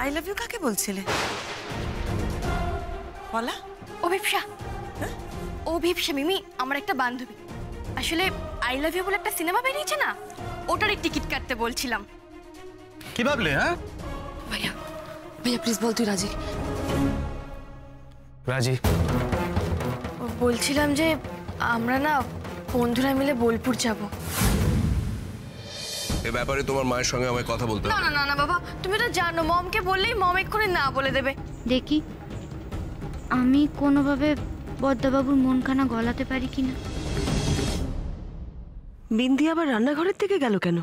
I love you কাকে বলছিলে? বলা অভিপ্সা। অভিপ্সা মিমি আমার একটা বান্ধবী। আসলে আই লাভ ইউ বলে একটা সিনেমা বেরিয়েছে না, ওটারই টিকিট কাটতে বলছিলাম। কি ভাবলে? হ্যাঁ ভাইয়া ভাইয়া প্লিজ বল তুই রাজি? রাজি। বলছিলাম যে আমরা না বন্ধুরা মিলে বোলপুর যাব। এ ব্যাপারে তোমার মায়ের সঙ্গে আমায় কথা বলতে হবে। না না না বাবা, তুমি তো জানো মমকে বললেই মম এক্ষুনি না বলে দেবে। দেখি আমি কোনোভাবে বদ্দাবাবুর মনখানা গলাতে পারি কিনা। বিন্দি আবার রান্নাঘরের দিকে গেল কেন?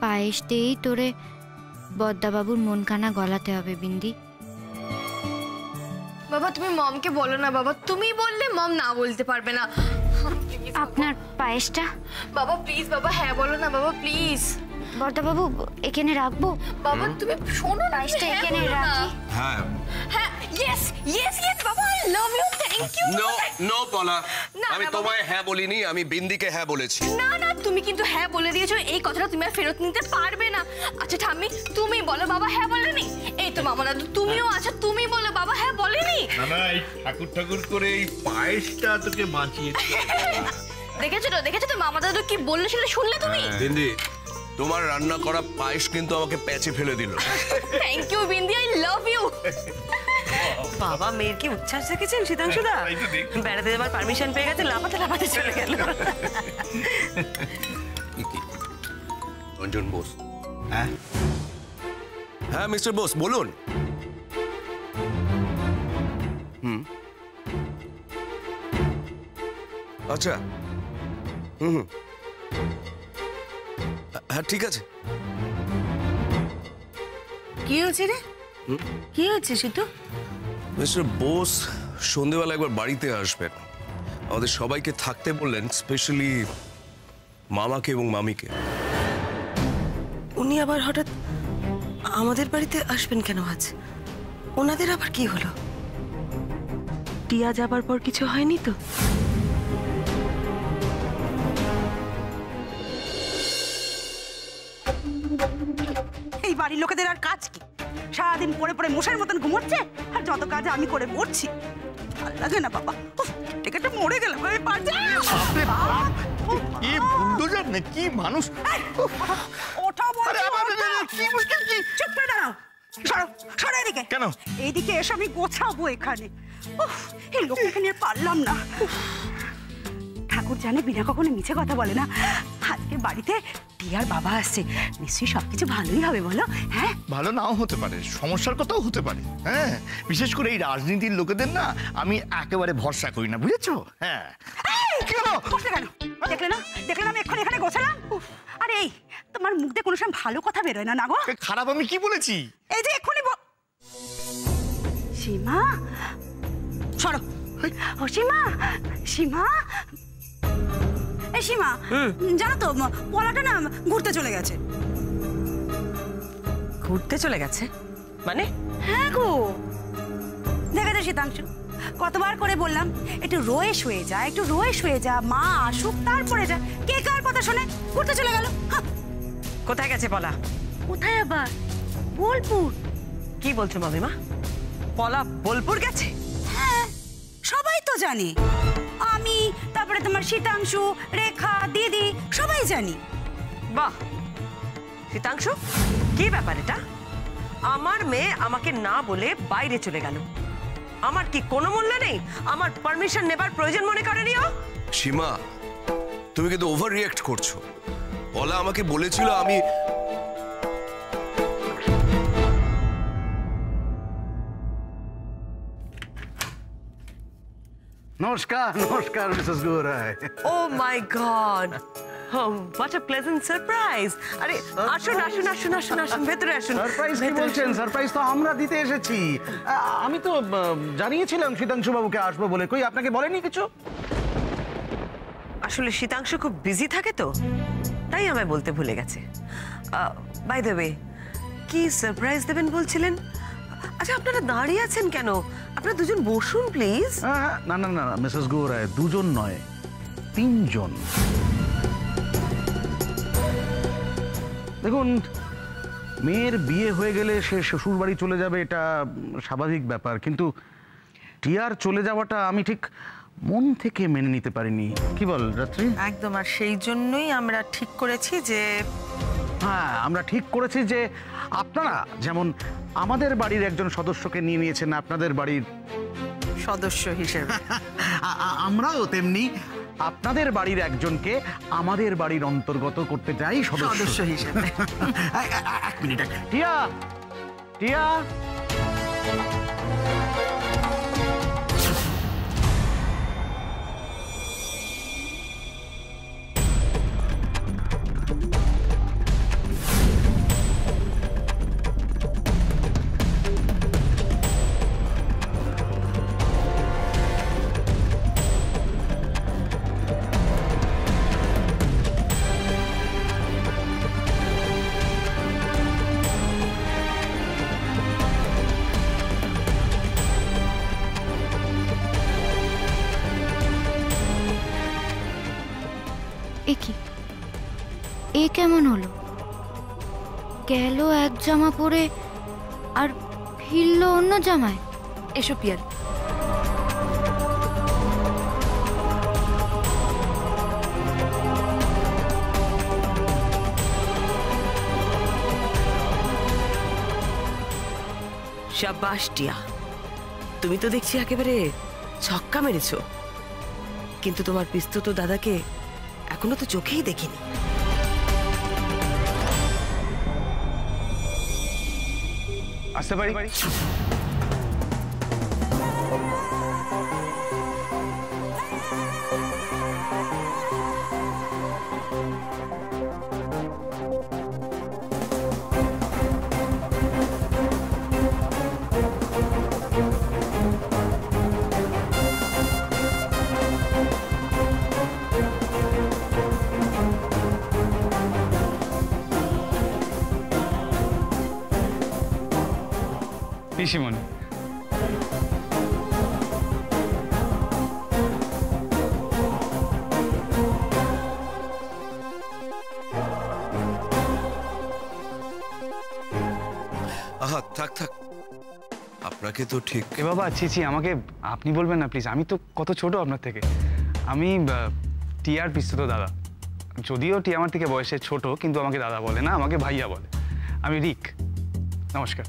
পায়েসতেই তোরে বদ্দাবাবুর মনখানা গলাতে হবে বিন্দি। বাবা তুমি মমকে বলো না বাবা, তুমি বললে মম না বলতে পারবে না। আপনার পায়েসটা বাবা প্লিজ বাবা, হ্যাঁ বলো না বাবা প্লিজ। বদ্দাবাবু এখানে রাখবো? বাবা তুমি শোনো না, পায়েসটা এখানে রাখি। হ্যাঁ হ্যাঁ ইয়েস ইয়েস ইয়েস বাবা, I love you, thank you. No no Pola, না, আমি না, তোমায় হ্যাঁ বলিনি, আমি বিন্দিকে হ্যাঁ বলেছি। না না তুমি কিন্তু হ্যাঁ বলে দিয়েছো, এই কথাটা তুমি আর ফেরত নিতে পারবে না। আচ্ছা ঠাম্মি তুমি বলো বাবা হ্যাঁ বলেনি? এই তো মামা দাদু তুমিও আচ্ছা তুমি বলো বাবা হ্যাঁ বলেনি? না না, এই ঠাকুর ঠাকুর করে এই পায়েসটা তোকে বাঁচিয়েছে। দেখেছো তো মামা দাদু কি বললো সেটা শুনলে তুমি? বিন্দি তোমার রান্না করা পায়েস কিন্তু আমাকে প্যাচে ফেলে দিল। Thank you Bindi, I love you. বাবা মেয়ের কি উচ্ছ্বাস দেখেছেন শীতাংশুদা? বেড়াতে যাবার পারমিশন পেয়ে গেছে, লাফাতে লাফাতে চলে গেল। রঞ্জন বোস। হ্যাঁ হ্যাঁ মিস্টার বোস বলুন। আচ্ছা হ্যাঁ ঠিক আছে। কি হচ্ছে রে? কি হচ্ছে শীতু? মিস্টার বোস সন্ধ্যেবেলা একবার বাড়িতে আসবেন, আমাদের সবাইকে থাকতে বললেন, স্পেশালি মামাকে এবং মামিকে। উনি আবার হঠাৎ আমাদের বাড়িতে আসবেন কেন আজ? ওনাদের আবার কি হলো? টিয়া যাবার পর কিছু হয়নি তো? এই বাড়ির লোকেদের আর কাজ কি? সারাদিন পড়ে পড়ে মশার মতন ঘুমোচ্ছে, আর যত কাজ আমি করে মরছি। ভাল লাগে না বাবা, টিকেটে মরে গেলাম আমি। পারছি কি বুলডোজার না কি মানুষ। ওঠা বলে কি মুশকিল কি? চুপ করে দাঁড়াও, সরো সরো এদিকে। কেন? এইদিকে এসে আমি গোছাবো এখানে। এই লোকটাকে নিয়ে পারলাম না। ঠাকুর জানে বিনা কখনো মিছে কথা বলে না। আজকে বাড়িতে টিয়ার বাবা আসছে, নিশ্চয়ই সবকিছু ভালোই হবে বলো? হ্যাঁ ভালো নাও হতে পারে, সমস্যার কথাও হতে পারে। হ্যাঁ বিশেষ করে এই রাজনীতির লোকেদের না আমি একেবারে ভরসা করি না, বুঝেছো? হ্যাঁ কেন দেখলে না আমি এক্ষুনি এখানে গোছালাম। আরে এই তোমার মুখ দিয়ে কোনো সময় ভালো কথা বেরোয় না না গো? খারাপ আমি কি বলেছি? এই যে এক্ষুনি সীমা সরো। ও সীমা, সীমা এই সীমা জানো তো পলাটা না ঘুরতে চলে গেছে। ঘুরতে চলে গেছে মানে? হ্যাঁ গো, দেখেছো শীতাংশু, কতবার করে বললাম একটু রয়ে শুয়ে যা, একটু রয়ে শুয়ে যা, মা আসুক তারপরে যা। কে কার কথা শুনে ঘুরতে চলে গেল। কোথায় গেছে পলা? কোথায় আবার? বোলপুর। কি বলছো মামিমা? পলা বোলপুর গেছে? হ্যাঁ সবাই তো জানে, আমি তারপরে তোমার শীতাংশু, রেখা, দিদি সবাই জানি। বাহ শীতাংশু, কি ব্যাপার এটা? আমার মেয়ে আমাকে না বলে বাইরে চলে গেল, আমার কি কোনো মূল্য নেই? আমার পারমিশন নেবার প্রয়োজন মনে করেনি ও? সীমা তুমি কিন্তু ওভার রিঅ্যাক্ট করছো। পলা আমাকে বলেছিল আমি। নমস্কার নমস্কার মিসেস গৌরায়। Oh my god, what a pleasant surprise. আরে আসুন আসুন আসুন আসুন আসুন, ভেতরে আসুন। সারপ্রাইজ কি বলছেন? সারপ্রাইজ তো আমরা দিতে এসেছি। আমি তো জানিয়েছিলাম শীতাংশু বাবুকে আসবো বলে, কই আপনাকে বলেনি কিছু? আসলে শীতাংশু খুব বিজি থাকে তো, তাই আমায় বলতে ভুলে গেছে। বাই দ্য ওয়ে, কি সারপ্রাইজ দেবেন বলছিলেন? আচ্ছা আপনারা দাঁড়িয়ে আছেন কেন? আপনারা দুজন বসুন প্লিজ। না না না মিসেস গৌরায়, দুজন নয়, তিনজন। দেখুন, মেয়ের বিয়ে হয়ে গেলে সে শ্বশুর বাড়ি চলে যাবে, এটা স্বাভাবিক ব্যাপার, কিন্তু টিয়ার চলে যাওয়াটা আমি ঠিক মন থেকে মেনে নিতে পারিনি। কি বল রাত্রি? একদম, আর সেই জন্যই আমরা ঠিক করেছি যে হ্যাঁ, আমরা ঠিক করেছি যে আপনারা যেমন আমাদের বাড়ির একজন সদস্যকে নিয়ে নিয়েছেন আপনাদের বাড়ির সদস্য হিসেবে, আমরাও তেমনি আপনাদের বাড়ির একজনকে আমাদের বাড়ির অন্তর্গত করতে চাই সদস্য হিসেবে। এক মিনিট, টিয়া টিয়া, এ কি, এ কেমন হলো? গেল এক জামা পরে আর ফিরল অন্য জামায়। এসো পিয়াল। শাবাশ টিয়া, তুমি তো দেখছি একেবারে ছক্কা মেরেছো, কিন্তু তোমার পিস্তুত দাদাকে এখনো তো চোখেই দেখিনি। আসতে পারি? পিসিমণি, আহা থাক থাক, আপনাকে তো ঠিক। এ বাবা, ছি, আমাকে আপনি বলবেন না প্লিজ, আমি তো কত ছোট আপনার থেকে। আমি টিয়ার পিস্তুত দাদা, যদিও টিয়া আমার থেকে বয়সে ছোট, কিন্তু আমাকে দাদা বলে না, আমাকে ভাইয়া বলে। আমি রিক। নমস্কার।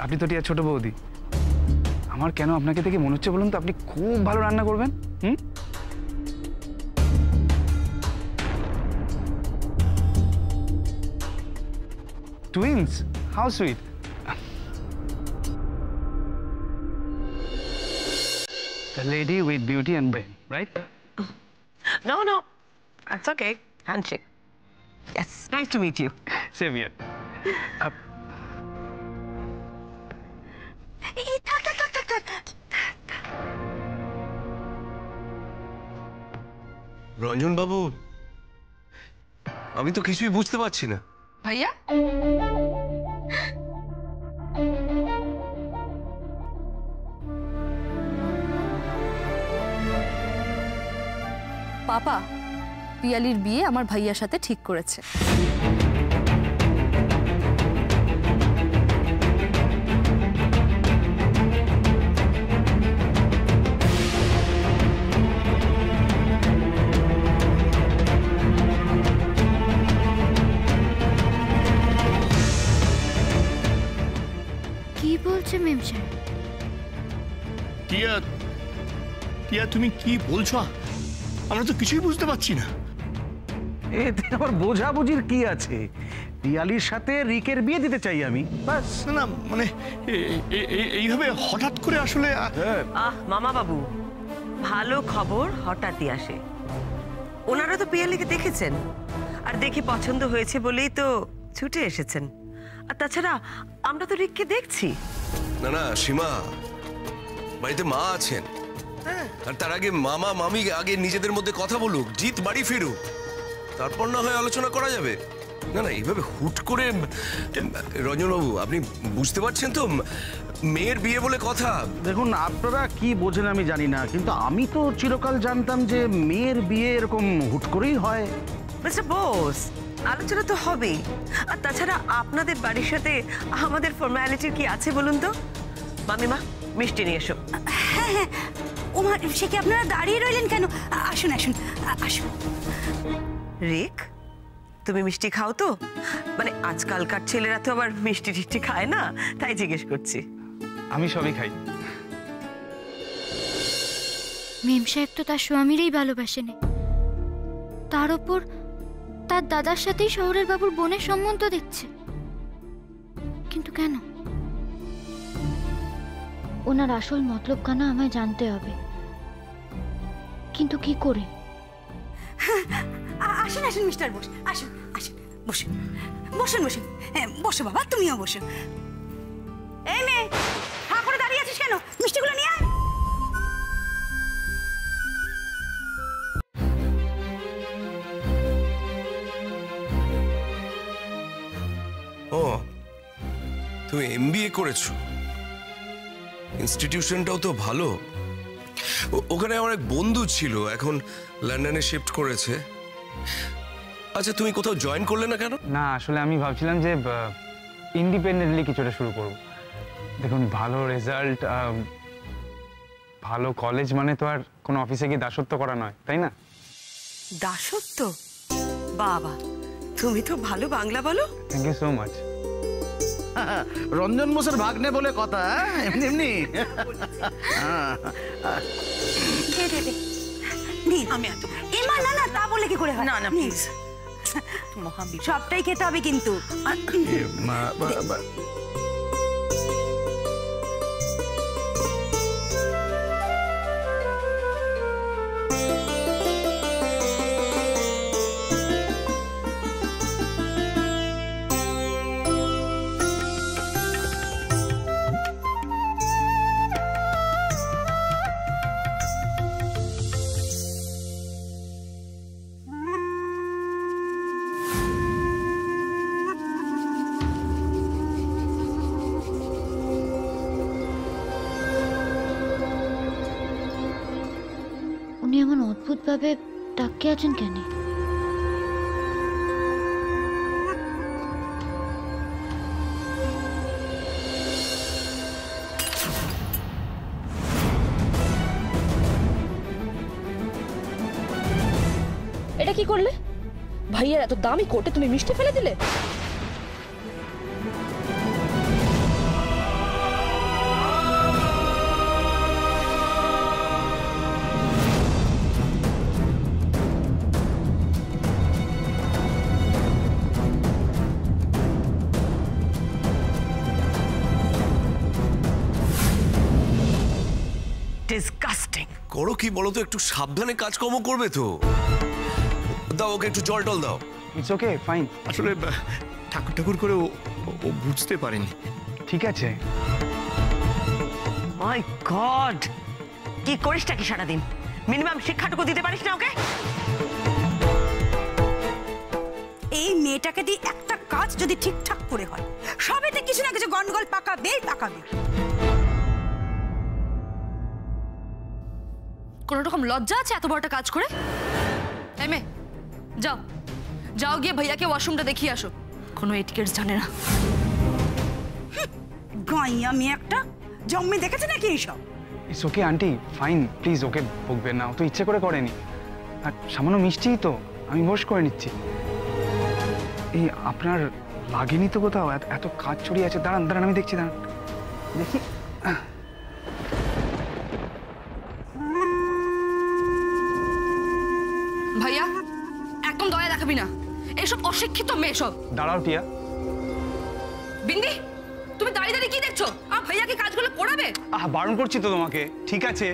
আপনি তো টিয়ার ছোট বৌদি, আমার কেন আপনাকে দেখে মনে হচ্ছে বলুন তো আপনি খুব ভালো রান্না করবেন। Twins? How sweet. The lady with beauty and brain, right? No, that's okay. Handshake. Yes, nice to meet you. Same here. Ranjan বাবু, আমি তো কিছুই বুঝতে পারছি না। ভাইয়া, পাপা পিয়ালির বিয়ে আমার ভাইয়ার সাথে ঠিক করেছে। কি বলছে মেম সাহেব? টিয়া টিয়া, তুমি কি বলছো? আমরা তো কিছুই বুঝতে পারছি না। এতে আবার বোঝাবুঝির কি আছে? পিয়ালির সাথে রিকের বিয়ে দিতে চাই আমি, বাস। না মানে এইভাবে হঠাৎ করে আসলে মামা বাবু, ভালো খবর হঠাৎই আসে। ওনারা তো পিয়ালিকে দেখেছেন, আর দেখে পছন্দ হয়েছে বলেই তো ছুটে এসেছেন। আর তাছাড়া আমরা তো রিককে দেখছি। না না সীমা, বাড়িতে মা আছেন, আর তার আগে মামা মামি আগে নিজেদের মধ্যে কথা বলুক, জিৎ বাড়ি ফিরুক, তারপর না হয় আলোচনা করা যাবে। না না, এইভাবে হুট করে রঞ্জনবাবু আপনি বুঝতে পারছেন তো, মেয়ের বিয়ে বলে কথা। দেখুন, আপনারা কি বোঝেন আমি জানি না, কিন্তু আমি তো চিরকাল জানতাম যে মেয়ের বিয়ে এরকম হুট করেই হয়। মিস্টার বোস, আলোচনা তো হবেই। আর তাছাড়া আপনাদের বাড়ির সাথে আমাদের ফর্মালিটির কি আছে বলুন তো? মামিমা, মিষ্টি নিয়ে এসো। হ্যাঁ হ্যাঁ, ওমা, সে কি আপনারা দাঁড়িয়ে রইলেন কেন? আসুন আসুন আসুন। রিক, তুমি মিষ্টি খাও তো? মানে আজকালকার ছেলেরা তো আবার মিষ্টি টিষ্টি খায় না, তাই জিজ্ঞেস করছি। আমি সবই খাই। মেম সাহেব তো তার স্বামীরই ভালোবাসেনি, তার ওপর তার দাদার সাথেই শহরের বাবুর বোনের সম্বন্ধ দেখছে। কিন্তু কেন? ওনার আসল মতলব কানা আমায় জানতে হবে, কিন্তু কি করে? আসুন আসুন মিস্টার বোস, আসুন আসুন, বসুন বসুন বসুন। হ্যাঁ বসো বাবা, তুমিও বসো। এই মেয়ে, হা করে দাঁড়িয়ে আছিস কেন? মিষ্টিগুলো নিয়ে আয়। ও, তুমি এমবিএ করেছো? ইনস্টিটিউশনটাও তো ভালো। ওখানে আমার এক বন্ধু ছিল, এখন লন্ডনে শিফট করেছে। আচ্ছা, তুমি কোথাও জয়েন করলে না কেন? না, আসলে আমি ভাবছিলাম যে ইন্ডিপেন্ডেন্টলি কিছুটা শুরু করব। দেখুন, ভালো রেজাল্ট, ভালো কলেজ মানে তো আর কোনো অফিসে গিয়ে দাসত্ব করা নয়, তাই না? দাসত্ব? বাবা, তুমি তো ভালো বাংলা বলো। Thank you so much. Ranjan বোসের ভাগ্নে বলে কথা, এমনি এমনি। দে দে দে, নিন। আমি এত এমা, না না, তা বলে কি করে হয়? না না নিন। প্লিজ, মহাবীর সবটাই খেতে হবে কিন্তু। উনি এমন অদ্ভুতভাবে তাকিয়ে আছেন কেন? এটা কি করলে? ভাইয়ার এত দামি কোটে তুমি মিষ্টি ফেলে দিলে? ডিসগাস্টিং। করো কি বলো তো, একটু সাবধানে কাজকর্ম করবে তো। দাও ওকে একটু জল টল দাও। It's okay, fine. আসলে ঠাকুর ঠাকুর করে ও বুঝতে পারেনি। ঠিক আছে। মাই গড, কি করিসটা কি সারাদিন? মিনিমাম শিক্ষাটুকু দিতে পারিস না ওকে? এই মেয়েটাকে দিয়ে একটা কাজ যদি ঠিকঠাক করে হয়, সবেতে কিছু না কিছু গন্ডগোল পাকাবেই পাকাবে। কোন রকম লজ্জা আছে এত বড়টা কাজ করে? এই মেয়ে, যাও যাও গিয়ে ভাইয়াকে ওয়াশরুমটা দেখিয়ে আসো। কোনো এটিকেটস জানে না। গাইয়া মেয়ে একটা, জন্মে দেখেছে নাকি এইসব? It's okay aunty, fine, please ওকে বকবেন না, ও তো ইচ্ছে করে করেনি। আর সামান্য মিষ্টিই তো, আমি বস করে নিচ্ছি। এই আপনার লাগেনি তো কোথাও? এত কাজ ছড়িয়ে আছে। দাঁড়ান দাঁড়ান, আমি দেখছি, দাঁড়ান দেখি। ভাইয়া, একদম দয়া দেখাবি না, এইসব অশিক্ষিত মেয়ে সব। দাঁড়াও টিয়া। বিন্দি, তুমি দাঁড়িয়ে দাঁড়িয়ে কি দেখছো? আমার ভাইয়াকে কাজগুলো পড়াবে? বারণ করছি তো তোমাকে। ঠিক আছে,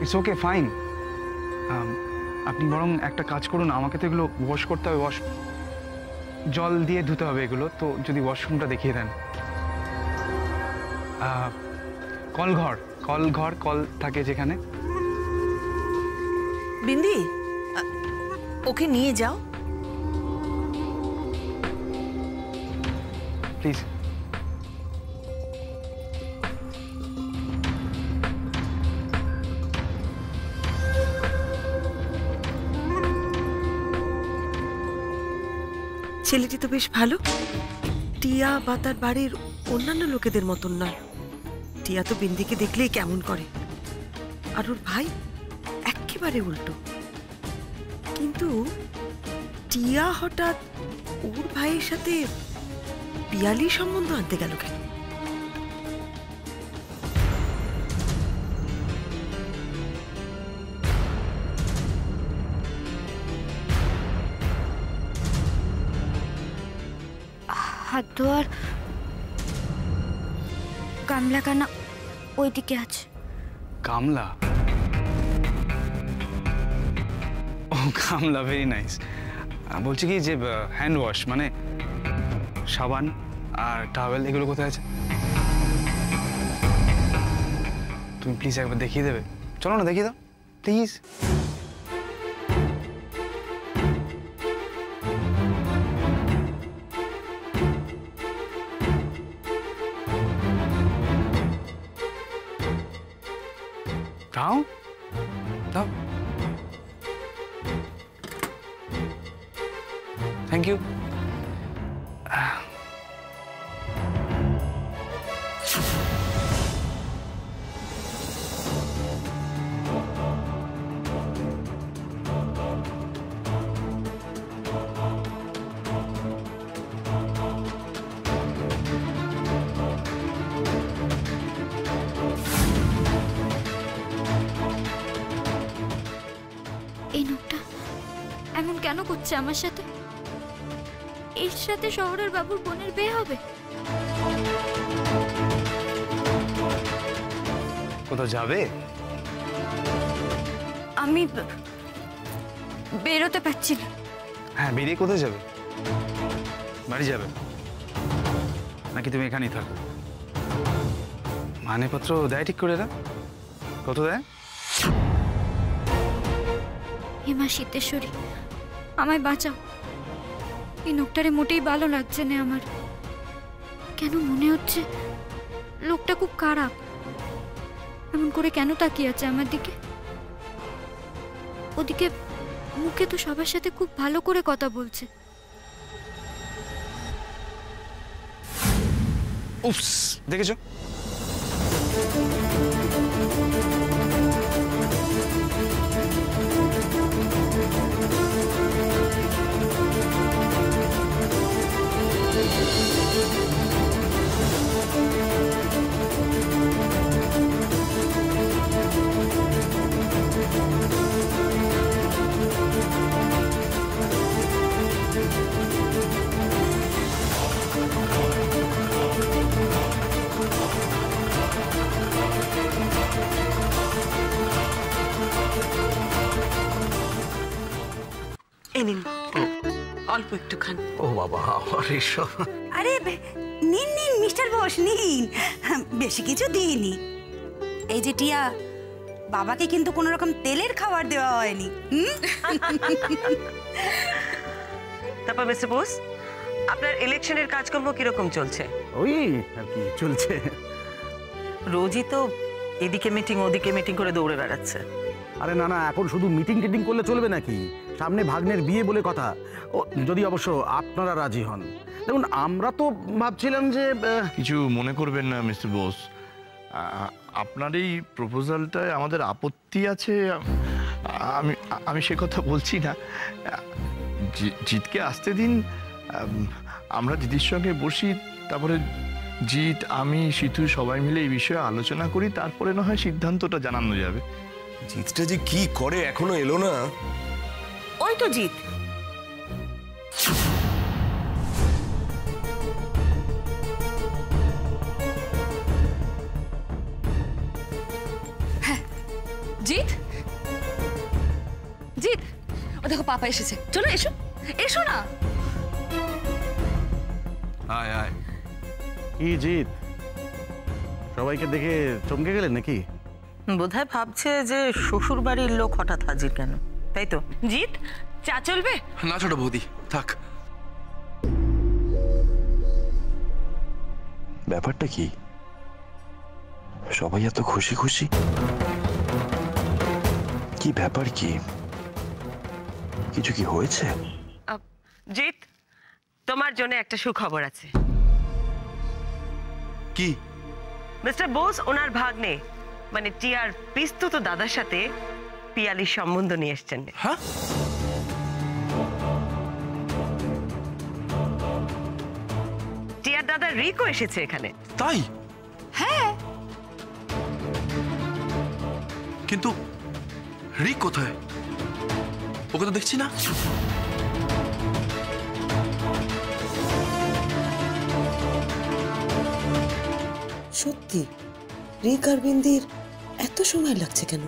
ইটস ওকে, ফাইন। আপনি বরং একটা কাজ করুন, আমাকে তো এগুলো ওয়াশ করতে হবে, ওয়াশ জল দিয়ে ধুতে হবে এগুলো, তো যদি ওয়াশরুমটা দেখিয়ে দেন। কলঘর, কলঘর, কল থাকে যেখানে। বিন্দি, ওকে নিয়ে যাও। প্লিজ। ছেলেটি তো বেশ ভালো। টিয়া বা তার বাড়ির অন্যান্য লোকেদের মতন নয়। টিয়া তো বিন্দিকে দেখলেই কেমন করে, আর ওর ভাই একেবারে উল্টো। কিন্তু টিয়া হঠাৎ ওর ভাইয়ের সাথে পিয়ালি সম্বন্ধ আনতে গেল কেন? হাত ধোয়ার গামলাখানা ওইদিকে আছে। গামলা? ও গামলা, ভেরি নাইস। বলছি কি যে হ্যান্ড ওয়াশ মানে সাবান আর টাওয়েল এগুলো কোথায় আছে? তুমি প্লিজ একবার দেখিয়ে দেবে? চলো না দেখিয়ে দাও প্লিজ। দাও দাও, থ্যাংক ইউ। এই নোকটা এমন কেন করছে আমার সাথে? এর সাথে শহরের বাবুর বোনের বিয়ে হবে? কোথাও যাবে? আমি বেরোতে পারছি না। হ্যাঁ, বেরিয়ে কোথায় যাবে? বাড়ি যাবে নাকি তুমি এখানেই থাকো? মানেপত্র দেয় ঠিক করে? কত দেয়? হেমা সিদ্ধেশ্বরী, আমায় বাঁচাও। এই নোকটারে মোটেই ভালো লাগছে না আমার। কেন মনে হচ্ছে লোকটা খুব খারাপ। এমন করে কেন তাকিয়ে আছে আমার দিকে? ওদিকে মুখে তো সবার সাথে খুব ভালো করে কথা বলছে। উপস, দেখেছো? অল্প একটু খান। ও বাবা, আমার এসব। আরে নিন নিন মিস্টার বোস, নিন। বেশি কিছু দিইনি। এই যে টিয়া, বাবাকে কিন্তু কোনো রকম তেলের খাবার দেওয়া হয়নি। তারপর মিস্টার বোস, আপনার ইলেকশনের কাজকর্ম কিরকম চলছে? ওই আর কি চলছে। রোজই তো এদিকে মিটিং ওদিকে মিটিং করে দৌড়ে বেড়াচ্ছে। আরে না না, এখন শুধু মিটিং টিটিং করলে চলবে নাকি? সামনে ভাগ্নের বিয়ে বলে কথা, ও যদি অবশ্য আপনারা রাজি হন। দেখুন, আমরা তো ভাবছিলাম যে কিছু মনে করবেন না মিস্টার বোস, আপনার এই প্রপোজালটায় আমাদের আপত্তি আছে। আমি সে কথা বলছি না। জিতকে আসতে দিন, আমরা দিদির সঙ্গে বসি, তারপরে জিত, আমি, সিধু সবাই মিলে এই বিষয়ে আলোচনা করি, তারপরে না হয় সিদ্ধান্তটা জানানো যাবে। জিতটা যে কি করে এখনো এলো না। ওই তো জিত। হ্যাঁ, জিত জিত, ও দেখো পাপা এসেছে। চলো, এসো এসো না। আয় আয়। কি জিত, সবাইকে দেখে চমকে গেলেন নাকি? বোধহয় ভাবছে যে শ্বশুর বাড়ির লোক হঠাৎ হাজির কেন, তাই তো? জিত, চা চলবে? না ছোট বৌদি, থাক। ব্যাপারটা কি? সবাই এত খুশি খুশি, কি ব্যাপার? কি কিছু কি হয়েছে? জিৎ, তোমার জন্য একটা সুখবর আছে। কি? মিস্টার বোস ওনার ভাগ্নে মানে টিয়ার পিস্তুত দাদার সাথে পিয়ালির সম্বন্ধ নিয়ে এসছেন। হ্যাঁ? টিয়ার দাদা রিকো এসেছে এখানে। তাই? হ্যাঁ। কিন্তু রিক কোথায়? ওকে তো দেখছি না। সত্যি রিক আর বিন্দির এত সময় লাগছে কেন?